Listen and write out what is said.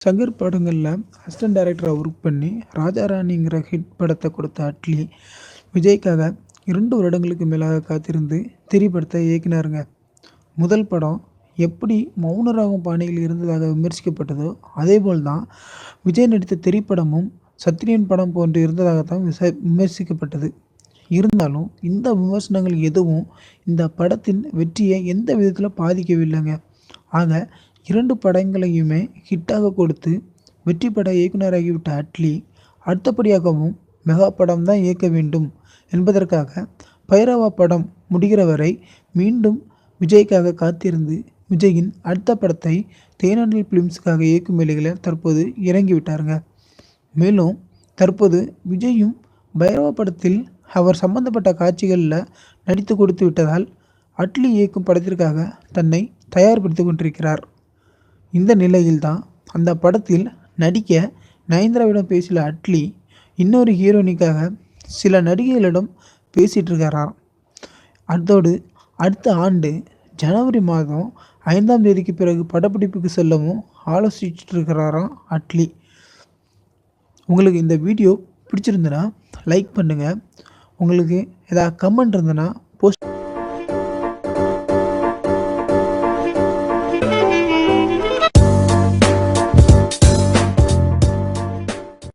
சங்கர் படங்களில் அசிஸ்டன்ட் டைரக்டராக ஒர்க் பண்ணி ராஜா ராணிங்கிற ஹிட் படத்தை கொடுத்த அட்லி விஜய்க்காக 2 வருடங்களுக்கு மேலாக காத்திருந்து தெறி படத்தை இயக்கினாருங்க. முதல் படம் எப்படி மௌனராகம் பாணியில் இருந்ததாக விமர்சிக்கப்பட்டதோ அதேபோல் தான் விஜய் நடித்த தெறி படமும் சத்ரியன் படம் போன்று இருந்ததாகத்தான் விமர்சிக்கப்பட்டது. இருந்தாலும் இந்த விமர்சனங்கள் எதுவும் இந்த படத்தின் வெற்றியை எந்த விதத்தில் பாதிக்கவில்லைங்க. ஆக 2 படங்களையுமே ஹிட்டாக கொடுத்து வெற்றி பட இயக்குனராகிவிட்ட அட்லி அடுத்தபடியாகவும் மெகா படம் தான் இயக்க வேண்டும் என்பதற்காக பைரவா படம் முடிகிற வரை மீண்டும் விஜய்க்காக காத்திருந்து விஜயின் அடுத்த படத்தை தேனாண்டல் ஃபிலிம்ஸுக்காக இயக்கும் வேலைகளில் தற்போது இறங்கிவிட்டாருங்க. மேலும் தற்போது விஜயும் பைரவா படத்தில் அவர் சம்பந்தப்பட்ட காட்சிகளில் நடித்து கொடுத்து விட்டதால் அட்லி இயக்கும் படத்திற்காக தன்னை தயார்படுத்தி கொண்டிருக்கிறார். இந்த நிலையில்தான் அந்த படத்தில் நடிக்க நயன்தாராவிடம் பேசிய அட்லி இன்னொரு ஹீரோயினுக்காக சில நடிகைகளிடம் பேசிகிட்டு இருக்காராம். அதோடு அடுத்த ஆண்டு ஜனவரி மாதம் 5ஆம் தேதிக்கு பிறகு படப்பிடிப்புக்கு செல்லவும் ஆலோசிச்சுட்டு இருக்கிறாராம் அட்லி. உங்களுக்கு இந்த வீடியோ பிடிச்சிருந்துன்னா லைக் பண்ணுங்கள். உங்களுக்கு ஏதாவது கமெண்ட் இருந்ததுன்னா போஸ்ட்